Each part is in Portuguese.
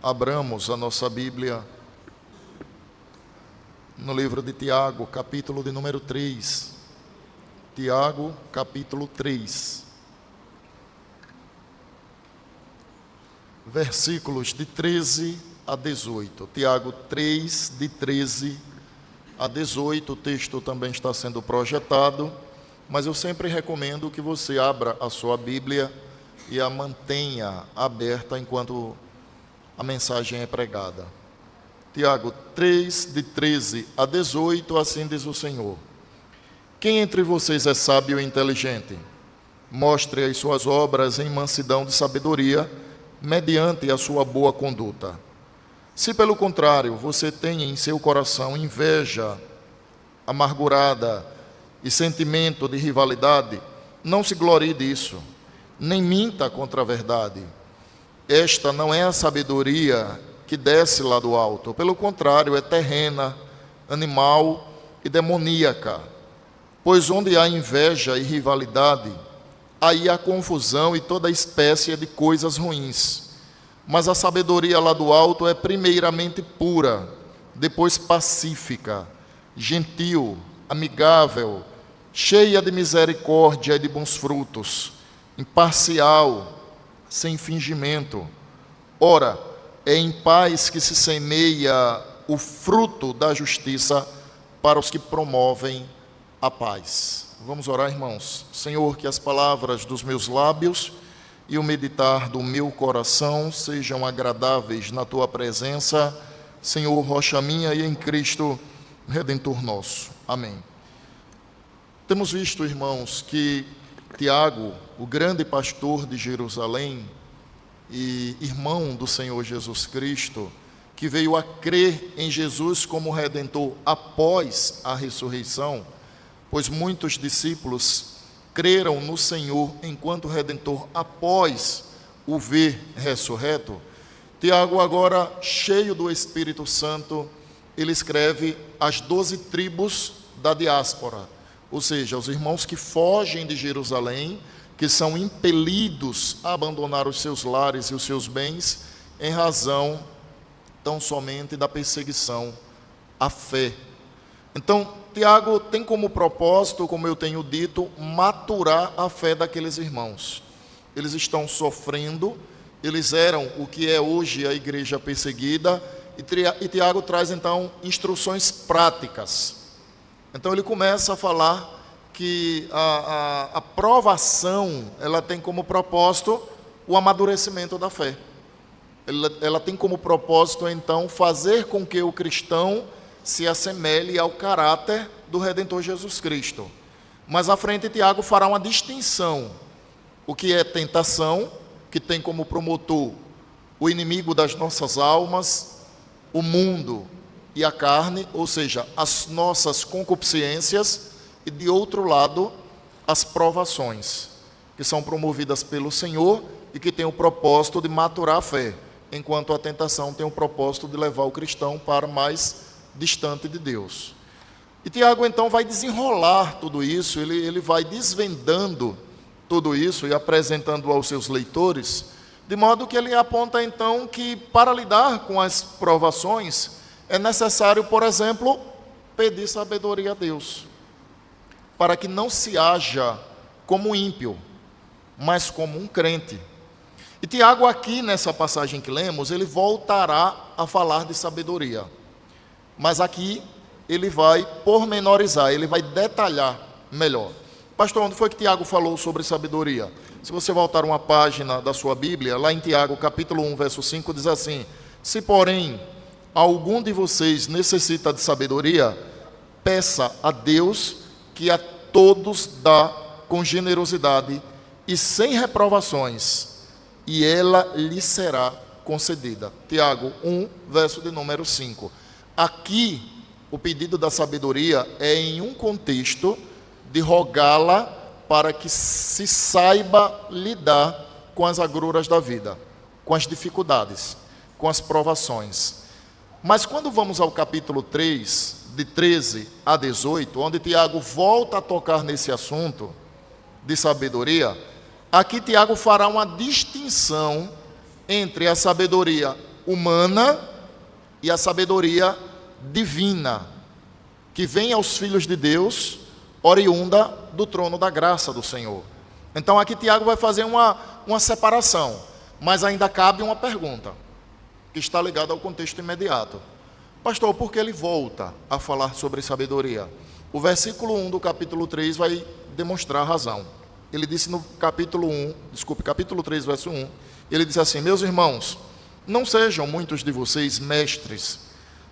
abramos a nossa Bíblia no livro de Tiago, capítulo de número 3. Tiago, capítulo 3. Versículos de 13 a 18. Tiago 3, de 13 a 18. O texto também está sendo projetado, mas eu sempre recomendo que você abra a sua Bíblia e a mantenha aberta enquanto a mensagem é pregada. Tiago 3, de 13 a 18, assim diz o Senhor: quem entre vocês é sábio e inteligente? Mostre as suas obras em mansidão de sabedoria, mediante a sua boa conduta. Se, pelo contrário, você tem em seu coração inveja amargurada e sentimento de rivalidade, não se glorie disso, nem minta contra a verdade. Esta não é a sabedoria que desce lá do alto, pelo contrário, é terrena, animal e demoníaca. Pois onde há inveja e rivalidade, aí há confusão e toda espécie de coisas ruins. Mas a sabedoria lá do alto é primeiramente pura, depois pacífica, gentil, amigável, cheia de misericórdia e de bons frutos, imparcial, sem fingimento. Ora, é em paz que se semeia o fruto da justiça para os que promovem a paz. Vamos orar, irmãos. Senhor, que as palavras dos meus lábios e o meditar do meu coração sejam agradáveis na Tua presença, Senhor, rocha minha, e em Cristo, Redentor nosso. Amém. Temos visto, irmãos, que Tiago, o grande pastor de Jerusalém e irmão do Senhor Jesus Cristo, que veio a crer em Jesus como Redentor após a ressurreição, pois muitos discípulos creram no Senhor enquanto Redentor após o ver ressurreto. Tiago, agora cheio do Espírito Santo, ele escreve as 12 tribos da diáspora, ou seja, os irmãos que fogem de Jerusalém, que são impelidos a abandonar os seus lares e os seus bens em razão tão somente da perseguição à fé. Então, Tiago tem como propósito, como eu tenho dito, maturar a fé daqueles irmãos. Eles estão sofrendo, eles eram o que é hoje a igreja perseguida, e Tiago traz então instruções práticas. Então ele começa a falar que a provação, ela tem como propósito o amadurecimento da fé. Ela tem como propósito então fazer com que o cristão se assemelhe ao caráter do Redentor Jesus Cristo. Mas à frente Tiago fará uma distinção: o que é tentação, que tem como promotor o inimigo das nossas almas, o mundo e a carne, ou seja, as nossas concupiscências, e de outro lado, as provações, que são promovidas pelo Senhor e que têm o propósito de maturar a fé, enquanto a tentação tem o propósito de levar o cristão para mais distante de Deus. E Tiago então vai desenrolar tudo isso, ele vai desvendando tudo isso e apresentando aos seus leitores, de modo que ele aponta então que para lidar com as provações é necessário, por exemplo, pedir sabedoria a Deus, para que não se haja como ímpio, mas como um crente. E Tiago aqui nessa passagem que lemos, ele voltará a falar de sabedoria. Mas aqui ele vai pormenorizar, ele vai detalhar melhor. Pastor, onde foi que Tiago falou sobre sabedoria? Se você voltar uma página da sua Bíblia, lá em Tiago, capítulo 1, verso 5, diz assim: se, porém, algum de vocês necessita de sabedoria, peça a Deus, que a todos dá com generosidade e sem reprovações, e ela lhe será concedida. Tiago 1, verso de número 5. Aqui, o pedido da sabedoria é em um contexto de rogá-la para que se saiba lidar com as agruras da vida, com as dificuldades, com as provações. Mas quando vamos ao capítulo 3, de 13 a 18, onde Tiago volta a tocar nesse assunto de sabedoria, aqui Tiago fará uma distinção entre a sabedoria humana e a sabedoria divina, que vem aos filhos de Deus, oriunda do trono da graça do Senhor. Então aqui Tiago vai fazer uma separação, mas ainda cabe uma pergunta, que está ligada ao contexto imediato. Pastor, por que ele volta a falar sobre sabedoria? O versículo 1 do capítulo 3 vai demonstrar a razão. Ele disse no capítulo 3, verso 1, ele disse assim: meus irmãos, não sejam muitos de vocês mestres,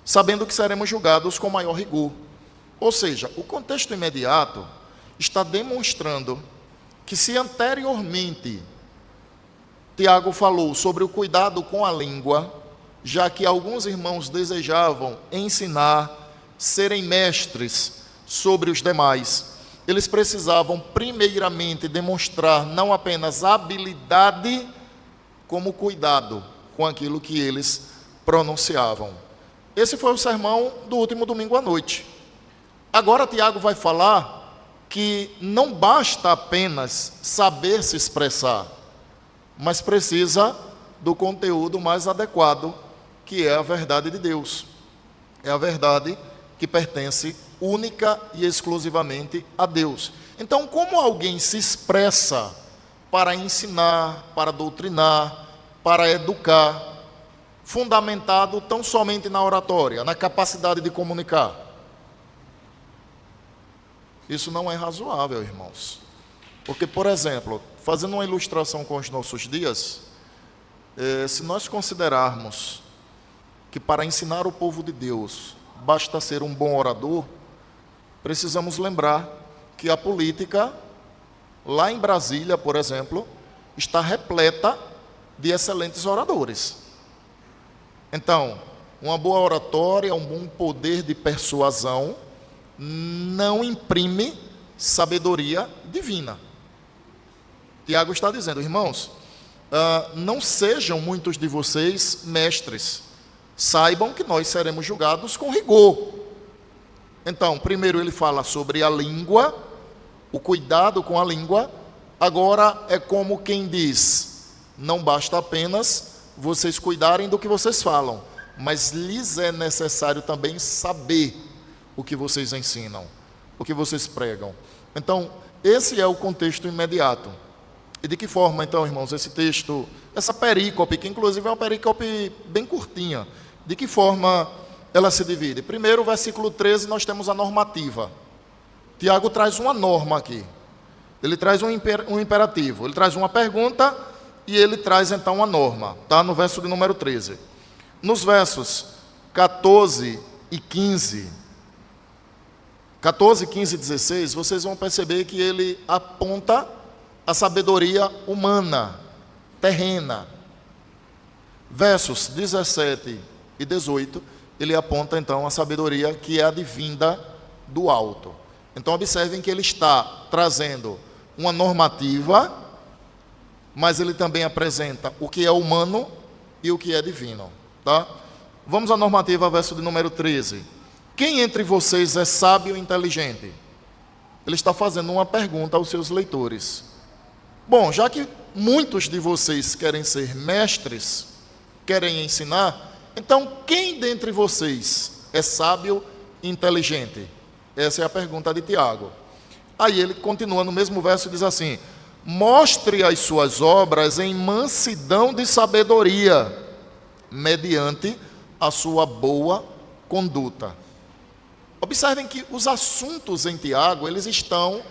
sabendo que seremos julgados com maior rigor. Ou seja, o contexto imediato está demonstrando que se anteriormente Tiago falou sobre o cuidado com a língua, já que alguns irmãos desejavam ensinar, serem mestres sobre os demais, eles precisavam primeiramente demonstrar não apenas habilidade, como cuidado com aquilo que eles pronunciavam. Esse foi o sermão do último domingo à noite. Agora Tiago vai falar que não basta apenas saber se expressar, mas precisa do conteúdo mais adequado, que é a verdade de Deus. É a verdade que pertence única e exclusivamente a Deus. Então, como alguém se expressa para ensinar, para doutrinar, para educar, fundamentado tão somente na oratória, na capacidade de comunicar? Isso não é razoável, irmãos. Porque, por exemplo, fazendo uma ilustração com os nossos dias, se nós considerarmos que para ensinar o povo de Deus basta ser um bom orador, precisamos lembrar que a política, lá em Brasília, por exemplo, está repleta de excelentes oradores. Então, uma boa oratória, um bom poder de persuasão, não imprime sabedoria divina. Tiago está dizendo: irmãos, não sejam muitos de vocês mestres, saibam que nós seremos julgados com rigor. Então, primeiro ele fala sobre a língua, o cuidado com a língua. Agora é como quem diz: não basta apenas vocês cuidarem do que vocês falam, mas lhes é necessário também saber o que vocês ensinam, o que vocês pregam. Então, esse é o contexto imediato. E de que forma, então, irmãos, esse texto, essa perícope, que inclusive é uma perícope bem curtinha, de que forma ela se divide? Primeiro, versículo 13, nós temos a normativa. Tiago traz uma norma aqui. Ele traz um imperativo, ele traz uma pergunta e ele traz então uma norma. Está no verso de número 13. Nos versos 14 e 15 e 16, vocês vão perceber que ele aponta a sabedoria humana, terrena. Versos 17 e 18, ele aponta então a sabedoria que é advinda do alto. Então observem que ele está trazendo uma normativa, mas ele também apresenta o que é humano e o que é divino, tá? Vamos à normativa, verso de número 13. Quem entre vocês é sábio e inteligente? Ele está fazendo uma pergunta aos seus leitores. Bom, já que muitos de vocês querem ser mestres, querem ensinar, então quem dentre vocês é sábio e inteligente? Essa é a pergunta de Tiago. Aí ele continua no mesmo verso e diz assim: mostre as suas obras em mansidão de sabedoria, mediante a sua boa conduta. Observem que os assuntos em Tiago, eles estão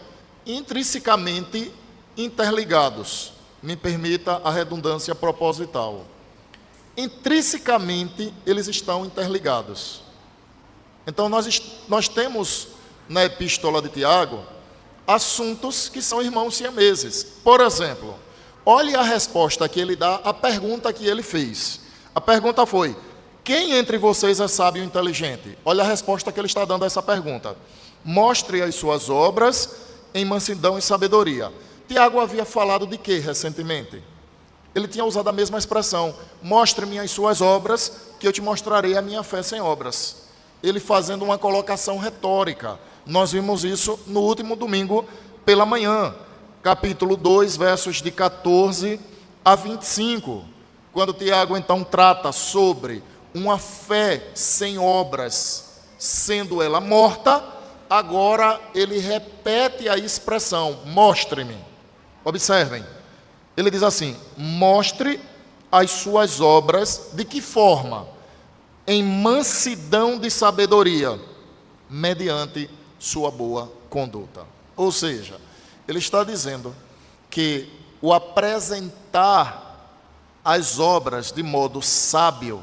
intrinsecamente interligados. Me permita a redundância proposital. Intrinsecamente, eles estão interligados. Então, nós temos na epístola de Tiago assuntos que são irmãos siameses. Por exemplo, olhe a resposta que ele dá à pergunta que ele fez. A pergunta foi: quem entre vocês é sábio e inteligente? Olha a resposta que ele está dando a essa pergunta. Mostre as suas obras em mansidão e sabedoria. Tiago havia falado de quê recentemente? Ele tinha usado a mesma expressão: mostre-me as suas obras, que eu te mostrarei a minha fé sem obras. Ele fazendo uma colocação retórica. Nós vimos isso no último domingo pela manhã, capítulo 2, versos de 14 a 25, Quando Tiago então trata sobre uma fé sem obras, sendo ela morta, agora ele repete a expressão, mostre-me. Observem, ele diz assim, mostre as suas obras, de que forma? Em mansidão de sabedoria, mediante sua boa conduta. Ou seja, ele está dizendo que o apresentar as obras de modo sábio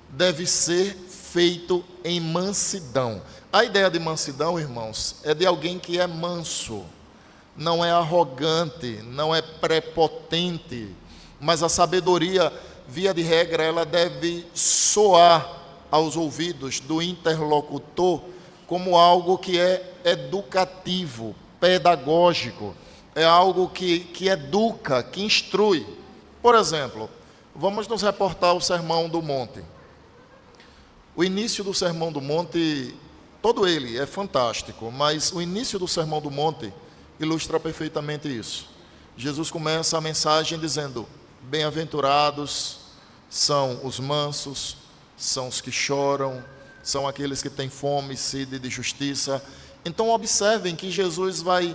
deve ser feito em mansidão. A ideia de mansidão, irmãos, é de alguém que é manso, não é arrogante, não é prepotente, mas a sabedoria, via de regra, ela deve soar aos ouvidos do interlocutor como algo que é educativo, pedagógico, é algo que educa, que instrui. Por exemplo, vamos nos reportar ao Sermão do Monte. O início do Sermão do Monte, todo ele é fantástico, mas o início do Sermão do Monte ilustra perfeitamente isso. Jesus começa a mensagem dizendo, bem-aventurados são os mansos, são os que choram, são aqueles que têm fome e sede de justiça. Então observem que Jesus vai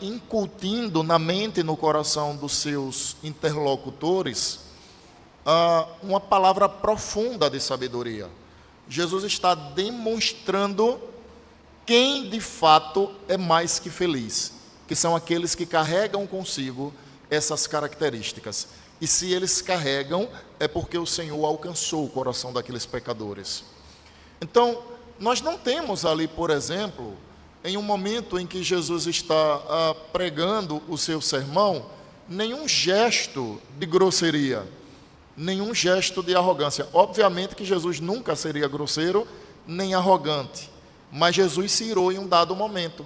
incutindo na mente e no coração dos seus interlocutores uma palavra profunda de sabedoria. Jesus está demonstrando quem de fato é mais que feliz, que são aqueles que carregam consigo essas características. E se eles carregam, é porque o Senhor alcançou o coração daqueles pecadores. Então, nós não temos ali, por exemplo, em um momento em que Jesus está pregando o seu sermão, nenhum gesto de grosseria, nenhum gesto de arrogância. Obviamente que Jesus nunca seria grosseiro nem arrogante, mas Jesus se irou em um dado momento,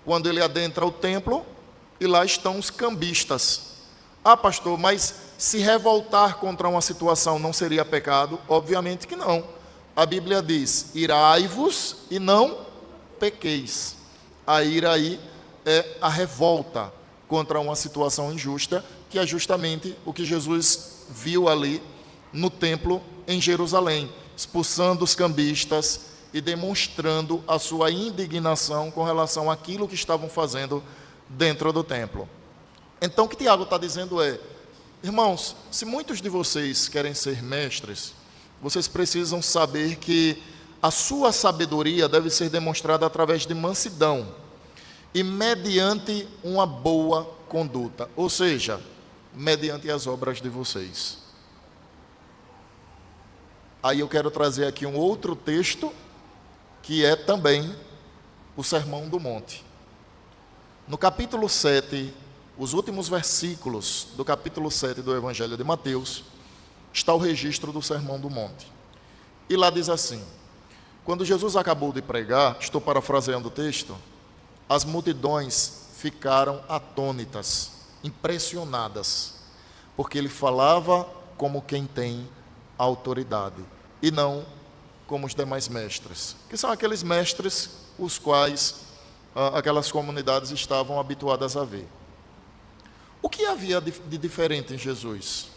quando ele adentra o templo e lá estão os cambistas. Ah, pastor, mas se revoltar contra uma situação não seria pecado? Obviamente que não. A Bíblia diz, irai-vos e não pequeis. A ira aí é a revolta contra uma situação injusta, que é justamente o que Jesus viu ali no templo em Jerusalém, expulsando os cambistas e demonstrando a sua indignação com relação àquilo que estavam fazendo dentro do templo. Então o que Tiago está dizendo é, irmãos, se muitos de vocês querem ser mestres, vocês precisam saber que a sua sabedoria deve ser demonstrada através de mansidão e mediante uma boa conduta, ou seja, mediante as obras de vocês. Aí eu quero trazer aqui um outro texto, que é também o Sermão do Monte. No capítulo 7, os últimos versículos do capítulo 7 do Evangelho de Mateus, está o registro do Sermão do Monte. E lá diz assim, quando Jesus acabou de pregar, estou parafraseando o texto, as multidões ficaram atônitas, impressionadas, porque ele falava como quem tem autoridade, e não como os demais mestres, que são aqueles mestres os quais aquelas comunidades estavam habituadas a ver. O que havia de diferente em Jesus?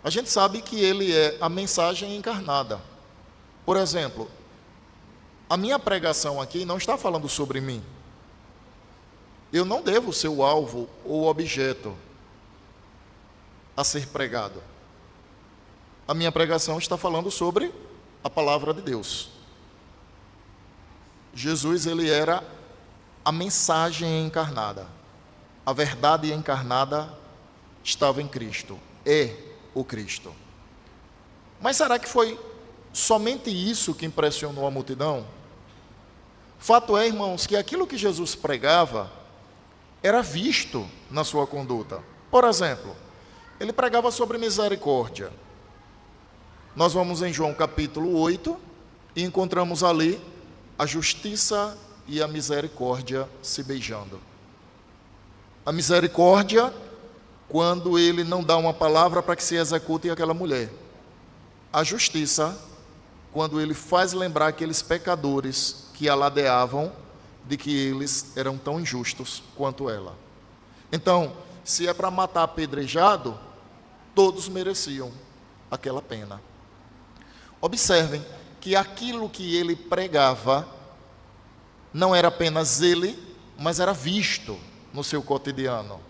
A gente sabe que ele é a mensagem encarnada. Por exemplo, a minha pregação aqui não está falando sobre mim. Eu não devo ser o alvo ou o objeto a ser pregado. A minha pregação está falando sobre a palavra de Deus. Jesus, ele era a mensagem encarnada. A verdade encarnada estava em Cristo. É o Cristo. Mas será que foi somente isso que impressionou a multidão? Fato é, irmãos, que aquilo que Jesus pregava era visto na sua conduta. Por exemplo, ele pregava sobre misericórdia. Nós vamos em João capítulo 8 e encontramos ali a justiça e a misericórdia se beijando. A misericórdia, quando ele não dá uma palavra para que se execute aquela mulher. A justiça, quando ele faz lembrar aqueles pecadores que aladeavam de que eles eram tão injustos quanto ela. Então, se é para matar apedrejado, todos mereciam aquela pena. Observem que aquilo que ele pregava não era apenas ele, mas era visto no seu cotidiano.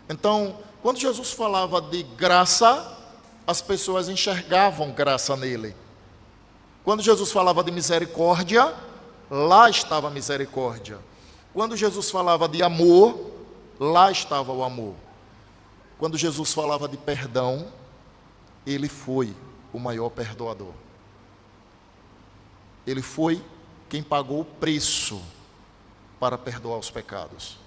Então, quando Jesus falava de graça, as pessoas enxergavam graça nele. Quando Jesus falava de misericórdia, lá estava a misericórdia. Quando Jesus falava de amor, lá estava o amor. Quando Jesus falava de perdão, ele foi o maior perdoador. Ele foi quem pagou o preço para perdoar os pecados.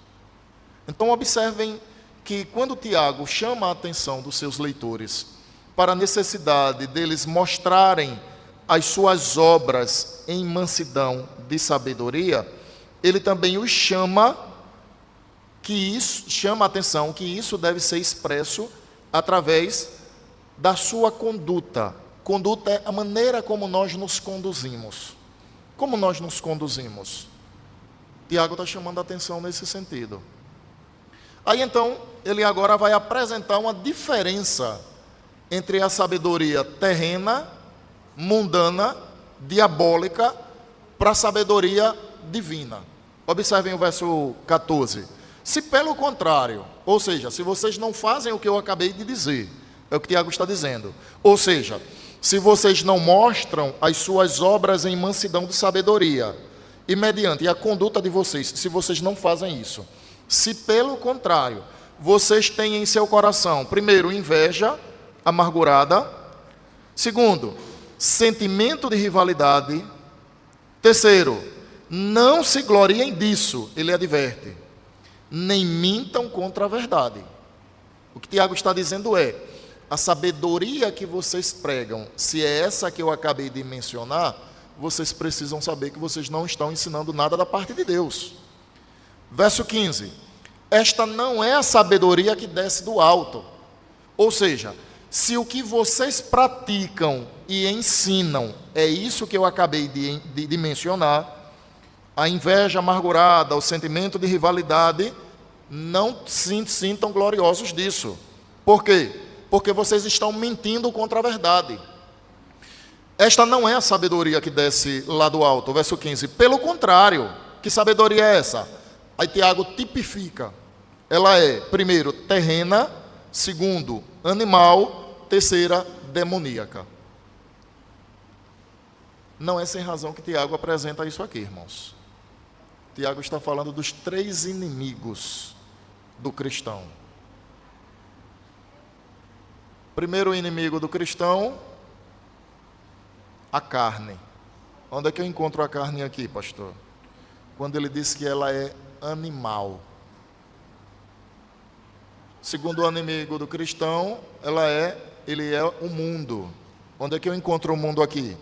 Então observem que quando Tiago chama a atenção dos seus leitores para a necessidade deles mostrarem as suas obras em mansidão de sabedoria, ele também os chama a atenção que isso deve ser expresso através da sua conduta. Conduta é a maneira como nós nos conduzimos. Como nós nos conduzimos? Tiago está chamando a atenção nesse sentido. Aí então, ele agora vai apresentar uma diferença entre a sabedoria terrena, mundana, diabólica, para a sabedoria divina. Observem o verso 14. Se pelo contrário, ou seja, se vocês não fazem o que eu acabei de dizer, é o que Tiago está dizendo. Ou seja, se vocês não mostram as suas obras em mansidão de sabedoria, e mediante a conduta de vocês, se vocês não fazem isso, se pelo contrário, vocês têm em seu coração, primeiro, inveja amargurada, segundo, sentimento de rivalidade, terceiro, não se gloriem disso, ele adverte, nem mintam contra a verdade. O que Tiago está dizendo é, a sabedoria que vocês pregam, se é essa que eu acabei de mencionar, vocês precisam saber que vocês não estão ensinando nada da parte de Deus. Verso 15. Esta não é a sabedoria que desce do alto. Ou seja, se o que vocês praticam e ensinam é isso que eu acabei de mencionar, a inveja amargurada, o sentimento de rivalidade, não se sintam gloriosos disso. Por quê? Porque vocês estão mentindo contra a verdade. Esta não é a sabedoria que desce lá do alto, verso 15. Pelo contrário, que sabedoria é essa? Aí Tiago tipifica. Ela é, primeiro, terrena, segundo, animal, terceira, demoníaca. Não é sem razão que Tiago apresenta isso aqui, irmãos. Tiago está falando dos 3 inimigos do cristão. Primeiro inimigo do cristão, a carne. Onde é que eu encontro a carne aqui, pastor? Quando ele diz que ela é animal. Segundo o inimigo do cristão, ele é o mundo. Onde é que eu encontro o mundo aqui?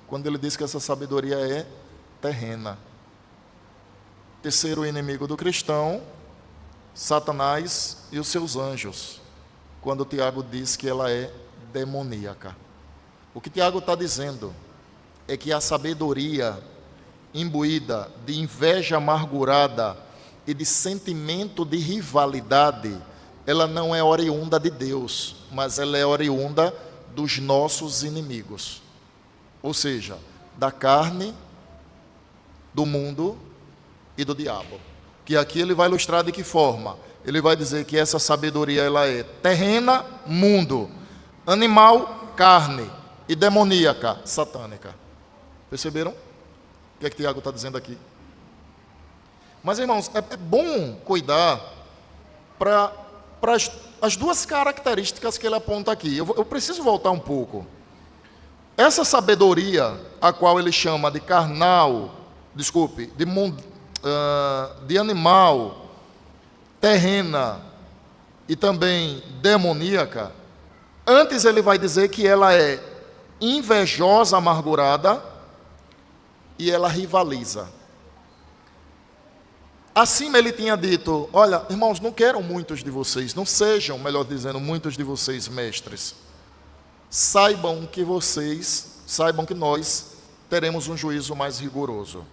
Quando ele diz que essa sabedoria é terrena. Terceiro inimigo do cristão, Satanás e os seus anjos. Quando Tiago diz que ela é demoníaca. O que Tiago está dizendo é que a sabedoria imbuída de inveja amargurada e de sentimento de rivalidade, ela não é oriunda de Deus, mas ela é oriunda dos nossos inimigos. Ou seja, da carne, do mundo e do diabo. Que aqui ele vai ilustrar de que forma? Ele vai dizer que essa sabedoria ela é terrena, mundo, animal, carne e demoníaca, satânica. Perceberam? O que é que Tiago está dizendo aqui? Mas, irmãos, é bom cuidar para as duas características que ele aponta aqui. Eu preciso voltar um pouco. Essa sabedoria, a qual ele chama de carnal, de animal, terrena e também demoníaca, antes ele vai dizer que ela é invejosa, amargurada e ela rivaliza. Acima ele tinha dito, olha, irmãos, não quero muitos de vocês, não sejam, melhor dizendo, muitos de vocês mestres. Saibam que nós teremos um juízo mais rigoroso.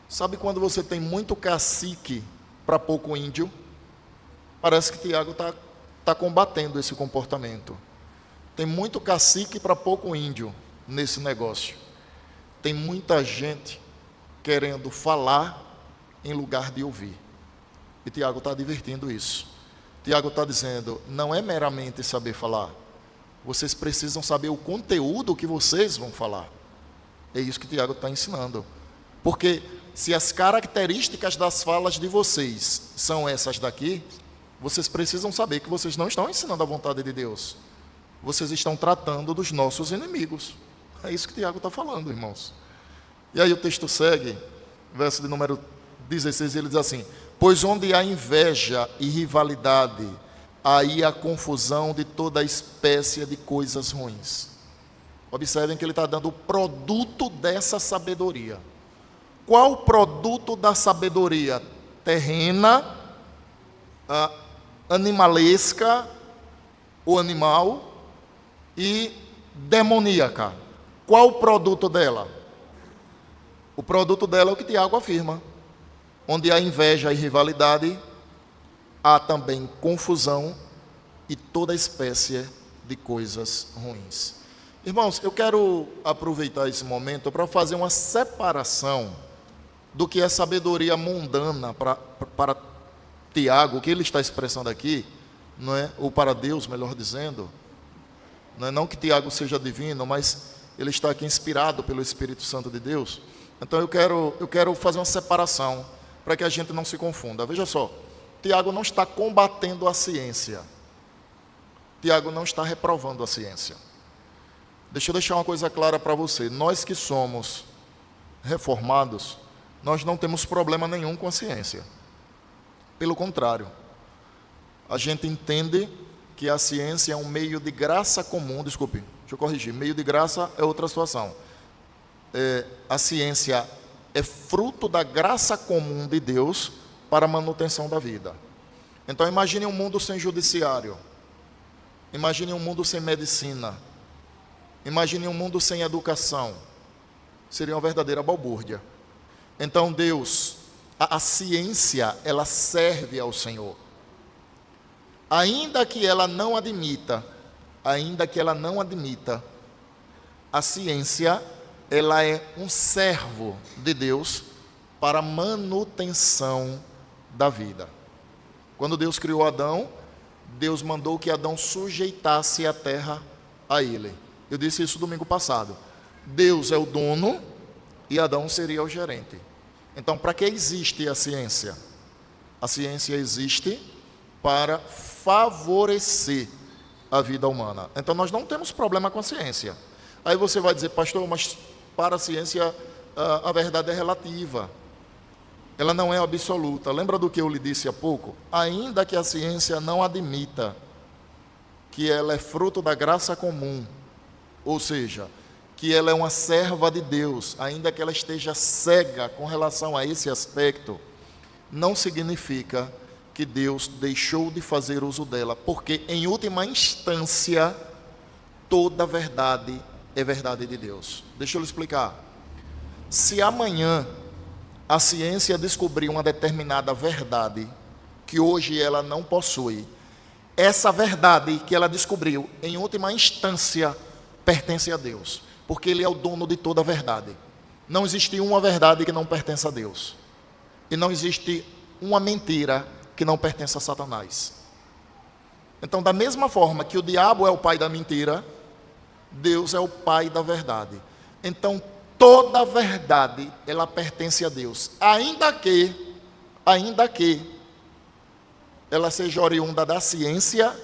Sabe quando você tem muito cacique para pouco índio? Parece que Tiago está está combatendo esse comportamento. Tem muito cacique para pouco índio nesse negócio. Tem muita gente querendo falar em lugar de ouvir. E Tiago está advertindo isso. Tiago está dizendo, não é meramente saber falar. Vocês precisam saber o conteúdo que vocês vão falar. É isso que Tiago está ensinando. Porque se as características das falas de vocês são essas daqui, vocês precisam saber que vocês não estão ensinando a vontade de Deus. Vocês estão tratando dos nossos inimigos. É isso que Tiago está falando, irmãos. E aí o texto segue, verso de número 16, ele diz assim, pois onde há inveja e rivalidade, aí há confusão de toda espécie de coisas ruins. Observem que ele está dando o produto dessa sabedoria. Qual o produto da sabedoria? Terrena, animalesca, o animal, e demoníaca. Qual o produto dela? O produto dela é o que Tiago afirma. Onde há inveja e rivalidade, há também confusão e toda espécie de coisas ruins. Irmãos, eu quero aproveitar esse momento para fazer uma separação do que é sabedoria mundana para Tiago, o que ele está expressando aqui, não é? Ou para Deus, melhor dizendo. Não que Tiago seja divino, mas ele está aqui inspirado pelo Espírito Santo de Deus. Então eu quero fazer uma separação para que a gente não se confunda. Veja só, Tiago não está combatendo a ciência. Tiago não está reprovando a ciência. Deixa eu deixar uma coisa clara para você. Nós que somos reformados, nós não temos problema nenhum com a ciência. Pelo contrário, a gente entende que a ciência é um meio de graça comum. Desculpe, deixa eu corrigir. Meio de graça é outra situação. A ciência é fruto da graça comum de Deus para a manutenção da vida. Então imagine um mundo sem judiciário. Imagine um mundo sem medicina. Imagine um mundo sem educação. Seria uma verdadeira balbúrdia. Então Deus, a ciência, ela serve ao Senhor. Ainda que ela não admita, a ciência, ela é um servo de Deus para a manutenção da vida. Quando Deus criou Adão, Deus mandou que Adão sujeitasse a terra a ele. Eu disse isso domingo passado. Deus é o dono e Adão seria o gerente. Então, para que existe a ciência? A ciência existe para favorecer a vida humana. Então, nós não temos problema com a ciência. Aí você vai dizer, pastor, mas para a ciência a verdade é relativa. Ela não é absoluta. Lembra do que eu lhe disse há pouco? Ainda que a ciência não admita que ela é fruto da graça comum, ou seja, que ela é uma serva de Deus, ainda que ela esteja cega com relação a esse aspecto, não significa que Deus deixou de fazer uso dela, porque em última instância, toda verdade é verdade de Deus. Deixa eu lhe explicar. Se amanhã a ciência descobrir uma determinada verdade que hoje ela não possui, essa verdade que ela descobriu, em última instância, pertence a Deus, porque Ele é o dono de toda a verdade. Não existe uma verdade que não pertence a Deus, e não existe uma mentira que não pertence a Satanás. Então, da mesma forma que o diabo é o pai da mentira, Deus é o pai da verdade. Então, toda a verdade, ela pertence a Deus, ainda que ela seja oriunda da ciência,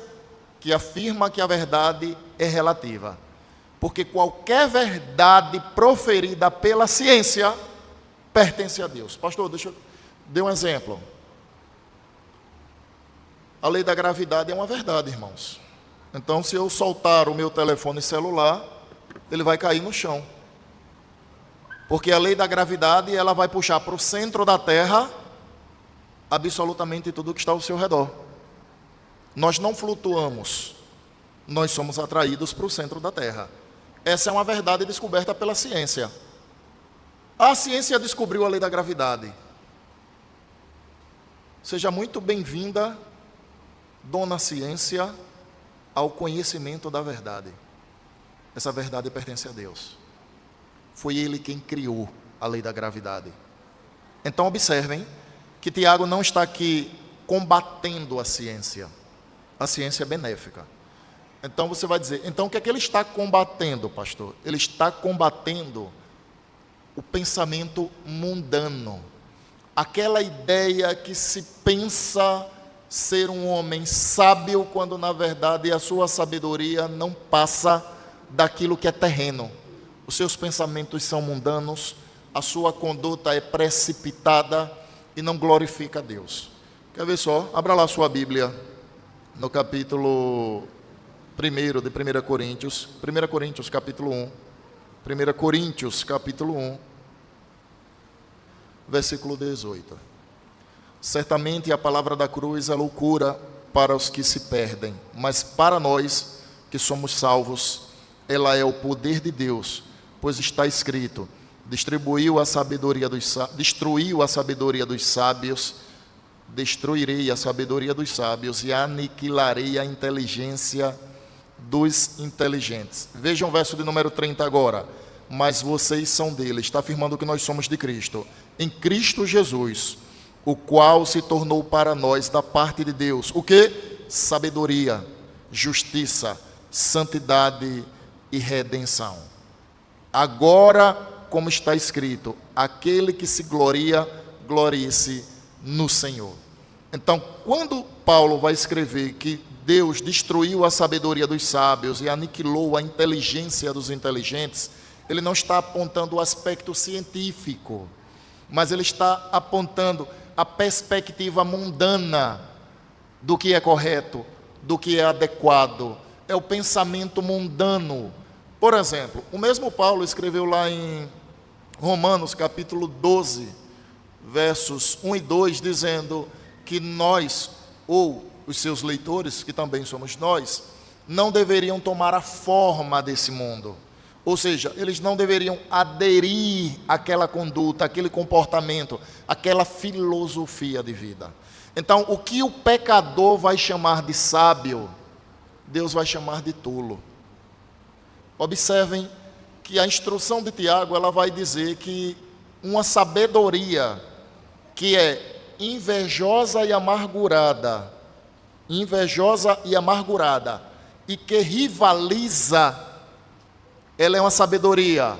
que afirma que a verdade é relativa. Porque qualquer verdade proferida pela ciência pertence a Deus. Pastor, deixa eu dar um exemplo. A lei da gravidade é uma verdade, irmãos. Então, se eu soltar o meu telefone celular, ele vai cair no chão. Porque a lei da gravidade, ela vai puxar para o centro da Terra absolutamente tudo que está ao seu redor. Nós não flutuamos, nós somos atraídos para o centro da Terra. Essa é uma verdade descoberta pela ciência. A ciência descobriu a lei da gravidade. Seja muito bem-vinda dona a ciência ao conhecimento da verdade. Essa verdade pertence a Deus. Foi Ele quem criou a lei da gravidade. Então observem que Tiago não está aqui combatendo a ciência. A ciência é benéfica. Então você vai dizer, então o que é que ele está combatendo, pastor? Ele está combatendo o pensamento mundano. Aquela ideia que se pensa ser um homem sábio, quando na verdade a sua sabedoria não passa daquilo que é terreno. Os seus pensamentos são mundanos, a sua conduta é precipitada e não glorifica a Deus. Quer ver só? Abra lá a sua Bíblia, no capítulo 1 de 1 Coríntios, 1 Coríntios capítulo 1, 1 Coríntios capítulo 1, versículo 18. Certamente a palavra da cruz é loucura para os que se perdem, mas para nós que somos salvos, ela é o poder de Deus, pois está escrito: destruiu a sabedoria dos sábios, destruirei a sabedoria dos sábios e aniquilarei a inteligência dos inteligentes. Vejam o verso de número 30 agora. Mas vocês são dele. Está afirmando que nós somos de Cristo. Em Cristo Jesus, o qual se tornou para nós da parte de Deus o quê? Sabedoria, justiça, santidade e redenção. Agora, como está escrito, aquele que se gloria, glorie-se no Senhor. Então, quando Paulo vai escrever que Deus destruiu a sabedoria dos sábios e aniquilou a inteligência dos inteligentes, ele não está apontando o aspecto científico, mas ele está apontando a perspectiva mundana do que é correto, do que é adequado. É o pensamento mundano. Por exemplo, o mesmo Paulo escreveu lá em Romanos capítulo 12, versos 1 e 2, dizendo que nós, ou os seus leitores, que também somos nós, não deveriam tomar a forma desse mundo. Ou seja, eles não deveriam aderir àquela conduta, àquele comportamento, àquela filosofia de vida. Então, o que o pecador vai chamar de sábio, Deus vai chamar de tolo. Observem que a instrução de Tiago, ela vai dizer que uma sabedoria que é invejosa e amargurada, e que rivaliza, ela é uma sabedoria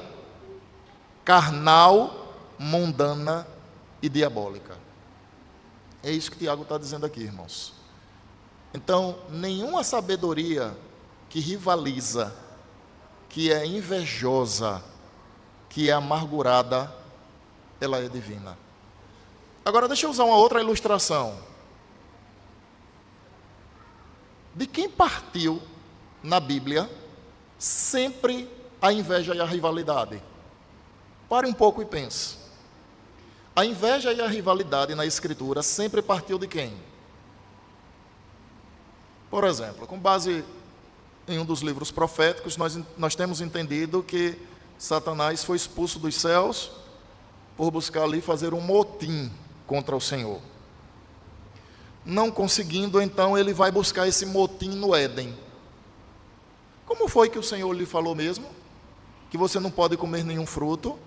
carnal, mundana e diabólica. É isso que Tiago está dizendo aqui, irmãos. Então, nenhuma sabedoria que rivaliza, que é invejosa, que é amargurada, ela é divina. Agora, deixa eu usar uma outra ilustração. De quem partiu na Bíblia sempre a inveja e a rivalidade? Pare um pouco e pense. A inveja e a rivalidade na Escritura sempre partiu de quem? Por exemplo, com base em um dos livros proféticos, nós temos entendido que Satanás foi expulso dos céus por buscar ali fazer um motim contra o Senhor. Não conseguindo, então, ele vai buscar esse motim no Éden. Como foi que o Senhor lhe falou mesmo? Que você não pode comer nenhum fruto?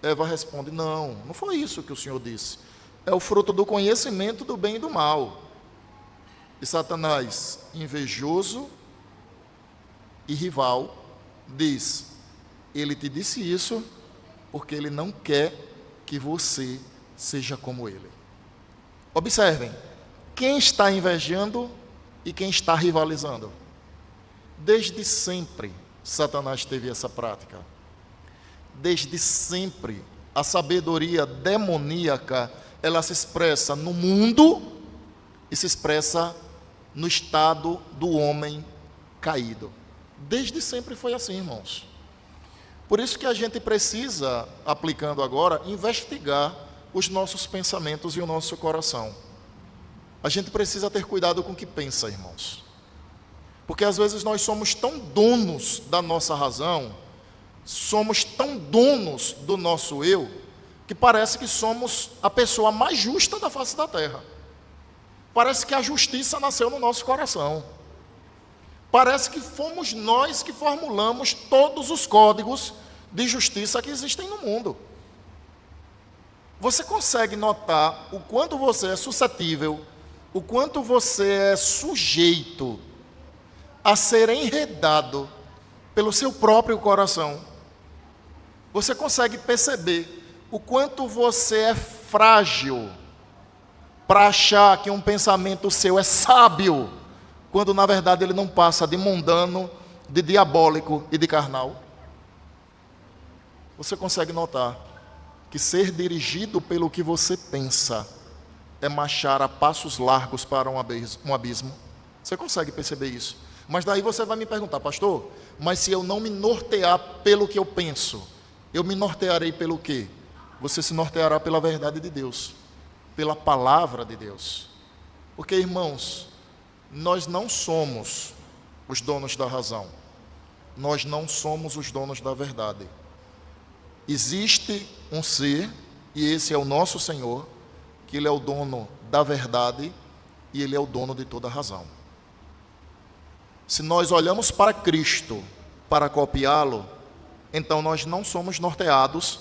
Eva responde, não foi isso que o Senhor disse. É o fruto do conhecimento do bem e do mal. E Satanás, invejoso e rival, diz, ele te disse isso porque ele não quer que você seja como ele. Observem, quem está invejando e quem está rivalizando? Desde sempre, Satanás teve essa prática. Desde sempre, a sabedoria demoníaca, ela se expressa no mundo e se expressa no estado do homem caído. Desde sempre foi assim, irmãos. Por isso que a gente precisa, aplicando agora, investigar os nossos pensamentos e o nosso coração. A gente precisa ter cuidado com o que pensa, irmãos. Porque às vezes nós somos tão donos da nossa razão, somos tão donos do nosso eu, que parece que somos a pessoa mais justa da face da terra. Parece que a justiça nasceu no nosso coração. Parece que fomos nós que formulamos todos os códigos de justiça que existem no mundo. Você consegue notar o quanto você é suscetível, o quanto você é sujeito a ser enredado pelo seu próprio coração? Você consegue perceber o quanto você é frágil para achar que um pensamento seu é sábio, quando na verdade ele não passa de mundano, de diabólico e de carnal? Você consegue notar que ser dirigido pelo que você pensa é marchar a passos largos para um abismo? Você consegue perceber isso? Mas daí você vai me perguntar: pastor, mas se eu não me nortear pelo que eu penso, eu me nortearei pelo quê? Você se norteará pela verdade de Deus, pela palavra de Deus. Porque, irmãos, nós não somos os donos da razão, nós não somos os donos da verdade. Existe um ser, e esse é o nosso Senhor, que Ele é o dono da verdade e Ele é o dono de toda a razão. Se nós olhamos para Cristo para copiá-lo, então nós não somos norteados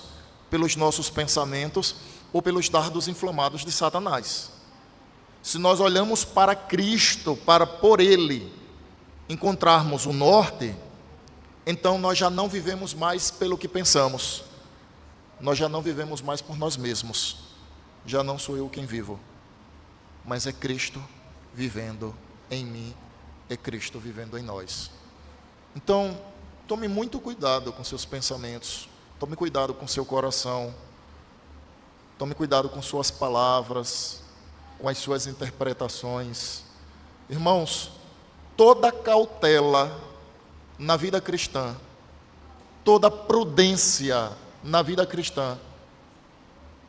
pelos nossos pensamentos ou pelos dardos inflamados de Satanás. Se nós olhamos para Cristo, para por Ele encontrarmos o norte, então nós já não vivemos mais pelo que pensamos, nós já não vivemos mais por nós mesmos. Já não sou eu quem vivo, mas é Cristo vivendo em mim, é Cristo vivendo em nós. Então, tome muito cuidado com seus pensamentos, tome cuidado com seu coração, tome cuidado com suas palavras, com as suas interpretações. Irmãos, toda cautela na vida cristã, toda prudência na vida cristã,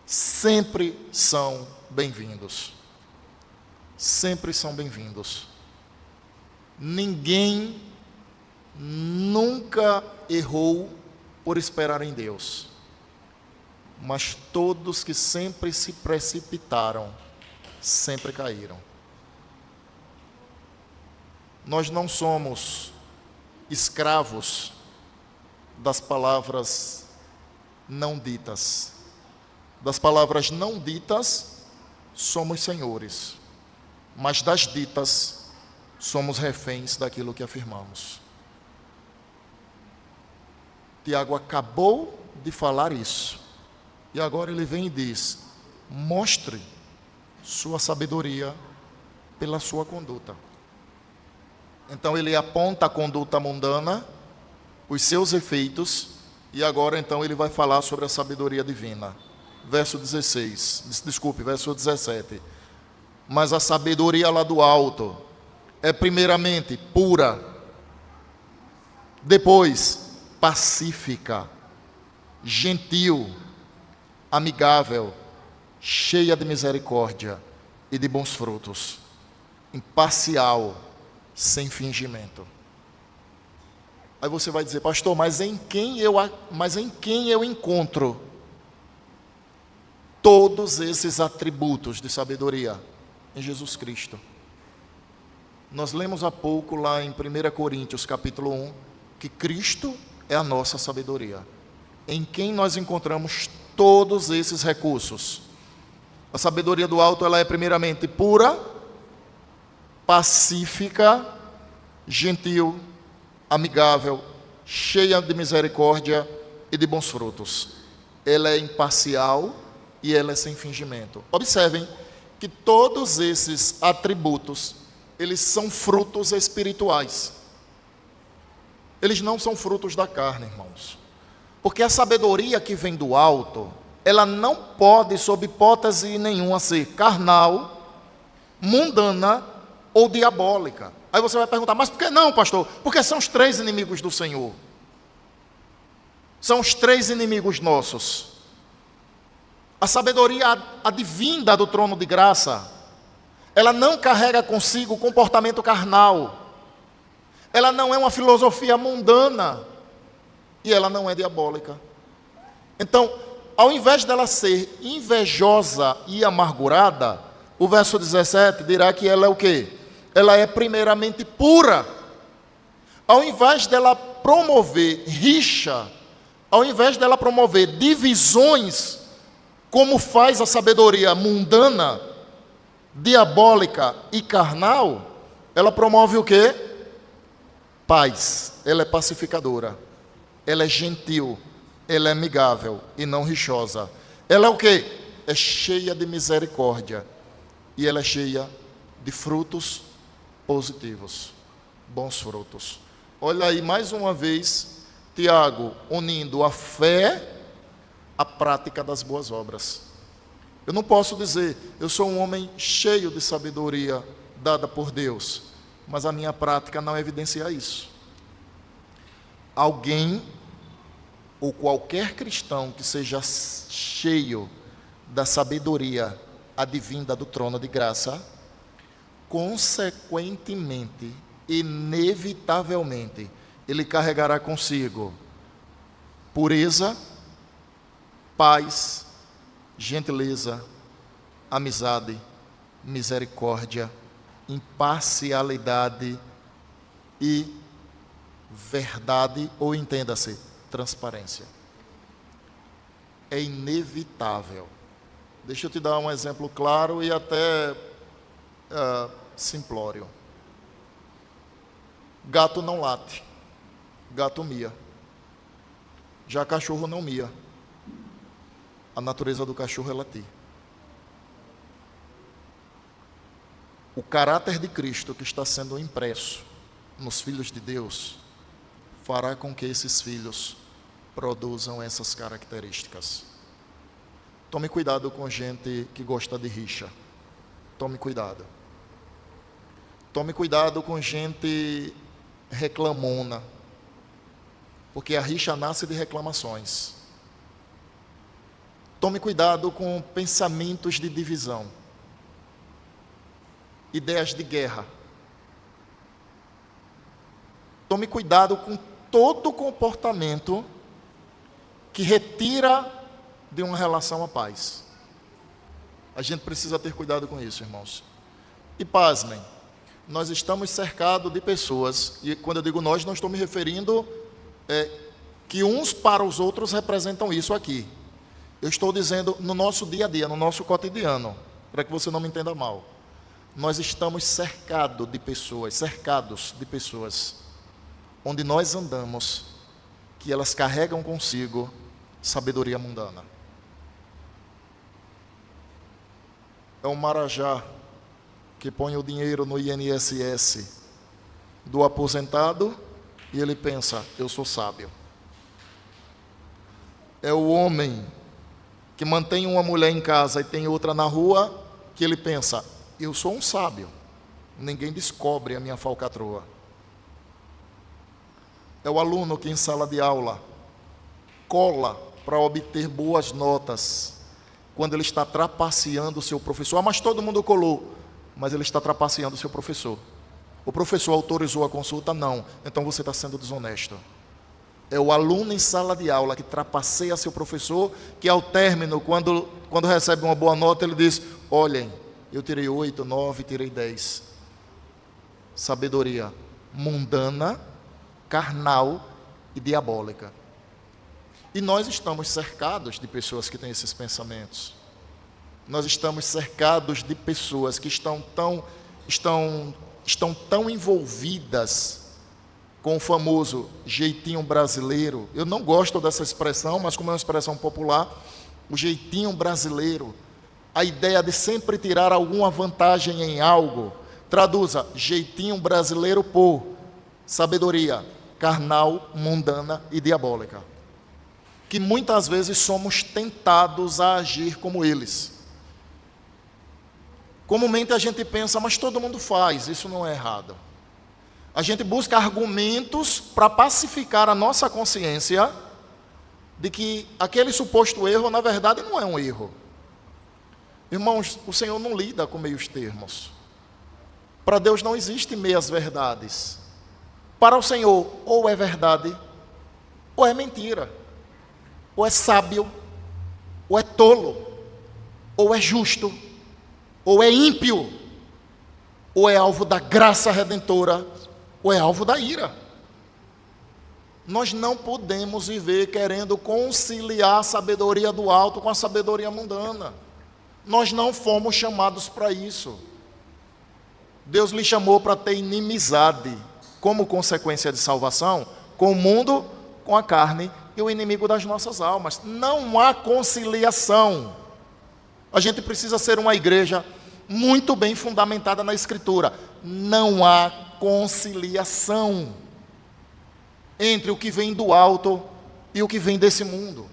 sempre são bem-vindos. Sempre são bem-vindos. Ninguém nunca errou por esperar em Deus, mas todos que sempre se precipitaram, sempre caíram. Nós não somos escravos das palavras não ditas. Das palavras não ditas, somos senhores, mas das ditas, somos reféns daquilo que afirmamos. Tiago acabou de falar isso, e agora ele vem e diz: mostre sua sabedoria pela sua conduta. Então ele aponta a conduta mundana, os seus efeitos, e agora então ele vai falar sobre a sabedoria divina. Verso 17. Mas a sabedoria lá do alto é primeiramente pura, depois pacífica, gentil, amigável, cheia de misericórdia e de bons frutos, imparcial, sem fingimento. Aí você vai dizer: pastor, mas em quem eu encontro todos esses atributos de sabedoria? Em Jesus Cristo. Nós lemos há pouco lá em 1 Coríntios capítulo 1, que Cristo é a nossa sabedoria. Em quem nós encontramos todos esses recursos? A sabedoria do alto, ela é primeiramente pura, pacífica, gentil, amigável, cheia de misericórdia e de bons frutos. Ela é imparcial e ela é sem fingimento. Observem que todos esses atributos, eles são frutos espirituais. Eles não são frutos da carne, irmãos. Porque a sabedoria que vem do alto, ela não pode, sob hipótese nenhuma, ser carnal, mundana ou diabólica. Aí você vai perguntar: mas por que não, pastor? Porque são os três inimigos do Senhor. São os três inimigos nossos. A sabedoria advinda do trono de graça, ela não carrega consigo comportamento carnal. Ela não é uma filosofia mundana. E ela não é diabólica. Então, ao invés dela ser invejosa e amargurada, O verso 17 dirá que ela é o quê? Ela é primeiramente pura. Ao invés dela promover rixa, ao invés dela promover divisões, como faz a sabedoria mundana, diabólica e carnal, ela promove o quê? Paz. Ela é pacificadora. Ela é gentil. Ela é amigável e não rixosa. Ela é o quê? É cheia de misericórdia. E ela é cheia de frutos positivos. Bons frutos. Olha aí mais uma vez, Tiago, unindo a fé à prática das boas obras. Eu não posso dizer, eu sou um homem cheio de sabedoria dada por Deus, mas a minha prática não evidencia isso. Alguém, ou qualquer cristão que seja cheio da sabedoria advinda do trono de graça, consequentemente, inevitavelmente, ele carregará consigo pureza, paz, gentileza, amizade, misericórdia, imparcialidade e verdade, ou entenda-se, transparência. É inevitável. Deixa eu te dar um exemplo claro e até simplório. Gato não late, gato mia. Já cachorro não mia. A natureza do cachorro é latir. O caráter de Cristo que está sendo impresso nos filhos de Deus fará com que esses filhos produzam essas características. Tome cuidado com gente que gosta de rixa. Tome cuidado. Tome cuidado com gente reclamona, porque a rixa nasce de reclamações. Tome cuidado com pensamentos de divisão, ideias de guerra. Tome cuidado com todo comportamento que retira de uma relação a paz. A gente precisa ter cuidado com isso, irmãos. E pasmem, nós estamos cercados de pessoas, e quando eu digo nós, não estou me referindo que uns para os outros representam isso aqui. Eu estou dizendo no nosso dia a dia, no nosso cotidiano, para que você não me entenda mal. Nós estamos cercados de pessoas, onde nós andamos, que elas carregam consigo sabedoria mundana. É um marajá que põe o dinheiro no INSS do aposentado e ele pensa, eu sou sábio. É o homem que mantém uma mulher em casa e tem outra na rua, que ele pensa, eu sou um sábio, ninguém descobre a minha falcatrua. É o aluno que em sala de aula cola para obter boas notas, quando ele está trapaceando o seu professor. Mas todo mundo colou, mas ele está trapaceando o seu professor. O professor autorizou a consulta? Não. Então você está sendo desonesto. É o aluno em sala de aula que trapaceia seu professor, que ao término, quando recebe uma boa nota, ele diz, olhem, eu tirei 8, 9, tirei 10. Sabedoria mundana, carnal e diabólica. E nós estamos cercados de pessoas que têm esses pensamentos. Nós estamos cercados de pessoas que estão tão envolvidas com o famoso jeitinho brasileiro. Eu não gosto dessa expressão, mas como é uma expressão popular, o jeitinho brasileiro, a ideia de sempre tirar alguma vantagem em algo. Traduza, jeitinho brasileiro por sabedoria carnal, mundana e diabólica. Que muitas vezes somos tentados a agir como eles. Comumente a gente pensa, mas todo mundo faz, isso não é errado. A gente busca argumentos para pacificar a nossa consciência de que aquele suposto erro, na verdade, não é um erro. Irmãos, o Senhor não lida com meios termos. Para Deus não existem meias verdades. Para o Senhor, ou é verdade, ou é mentira. Ou é sábio, ou é tolo, ou é justo, ou é ímpio, ou é alvo da graça redentora, ou é alvo da ira. Nós não podemos viver querendo conciliar a sabedoria do alto com a sabedoria mundana. Nós não fomos chamados para isso. Deus lhe chamou para ter inimizade, como consequência de salvação, com o mundo, com a carne e o inimigo das nossas almas. Não há conciliação. A gente precisa ser uma igreja muito bem fundamentada na Escritura. Não há conciliação entre o que vem do alto e o que vem desse mundo.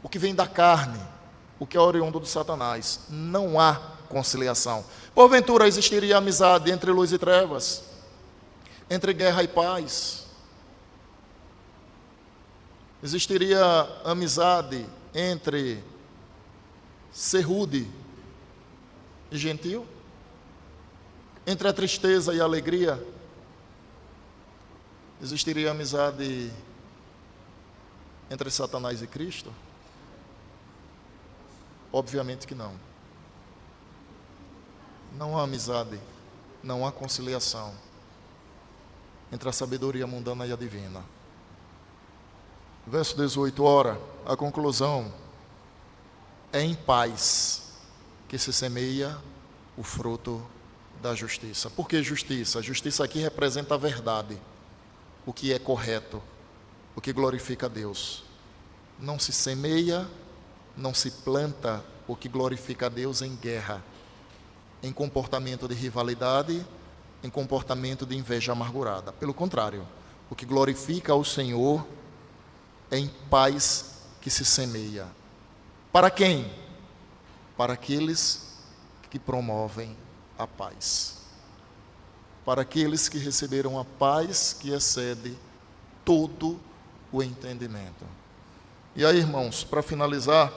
O que vem da carne, o que é oriundo do Satanás. Não há conciliação. Porventura existiria amizade entre luz e trevas, entre guerra e paz. Existiria amizade entre ser rude e gentil? Entre a tristeza e a alegria? Existiria amizade entre Satanás e Cristo? Obviamente que não. Não há amizade, não há conciliação entre a sabedoria mundana e a divina. Verso 18, ora, a conclusão é em paz que se semeia o fruto da justiça. Por que justiça? A justiça aqui representa a verdade, o que é correto, o que glorifica a Deus. Não se semeia, não se planta o que glorifica a Deus em guerra, em comportamento de rivalidade, em comportamento de inveja amargurada. Pelo contrário, o que glorifica ao Senhor é em paz que se semeia. Para quem? Para aqueles que promovem a paz. Para aqueles que receberam a paz que excede todo o entendimento. E aí, irmãos, para finalizar,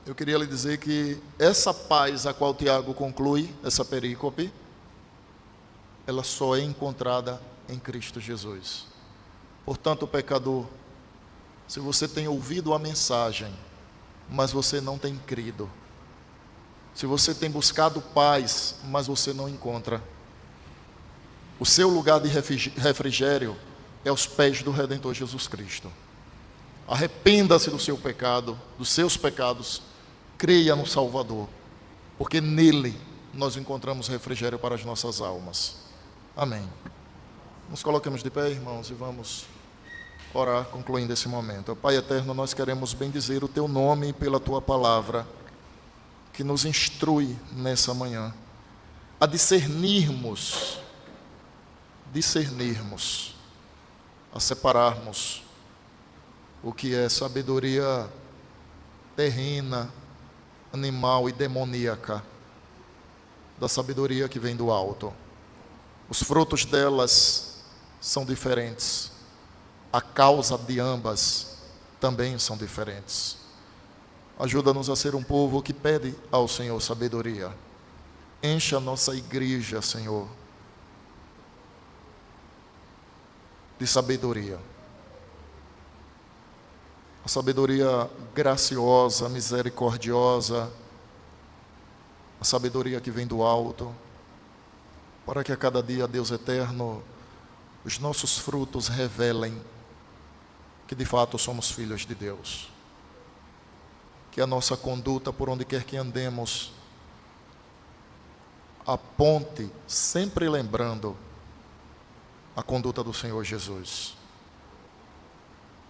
eu queria lhe dizer que essa paz a qual Tiago conclui, essa perícope, ela só é encontrada em Cristo Jesus. Portanto, pecador, se você tem ouvido a mensagem, mas você não tem crido, se você tem buscado paz, mas você não encontra, o seu lugar de refrigério é aos pés do Redentor Jesus Cristo. Arrependa-se do seu pecado, dos seus pecados, creia no Salvador, porque nele nós encontramos refrigério para as nossas almas. Amém. Nos coloquemos de pé, irmãos, e vamos orar, concluindo esse momento. Pai eterno, nós queremos bendizer o teu nome pela tua palavra, que nos instrui nessa manhã a discernirmos, a separarmos o que é sabedoria terrena, animal e demoníaca, da sabedoria que vem do alto. Os frutos delas são diferentes, a causa de ambas também são diferentes. Ajuda-nos a ser um povo que pede ao Senhor sabedoria. Encha a nossa igreja, Senhor, de sabedoria. A sabedoria graciosa, misericordiosa, a sabedoria que vem do alto, para que a cada dia, Deus eterno, os nossos frutos revelem que de fato somos filhos de Deus. Que a nossa conduta, por onde quer que andemos, aponte, sempre lembrando a conduta do Senhor Jesus.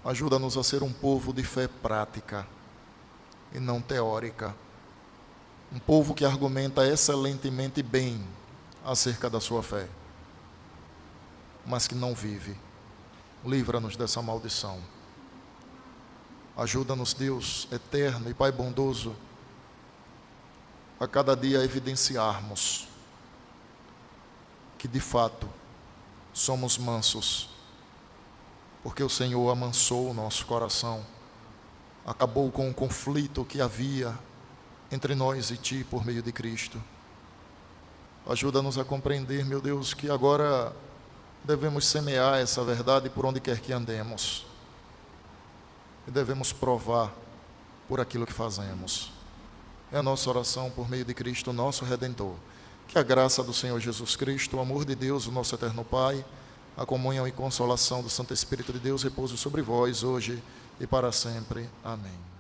Ajuda-nos a ser um povo de fé prática e não teórica. Um povo que argumenta excelentemente bem acerca da sua fé, mas que não vive. Livra-nos dessa maldição. Ajuda-nos, Deus eterno e Pai bondoso, a cada dia evidenciarmos que de fato somos mansos, porque o Senhor amansou o nosso coração, acabou com o conflito que havia entre nós e Ti por meio de Cristo. Ajuda-nos a compreender, meu Deus, que agora devemos semear essa verdade por onde quer que andemos, e devemos provar por aquilo que fazemos. É a nossa oração por meio de Cristo, nosso Redentor. Que a graça do Senhor Jesus Cristo, o amor de Deus, o nosso eterno Pai, a comunhão e consolação do Santo Espírito de Deus repouse sobre vós hoje e para sempre. Amém.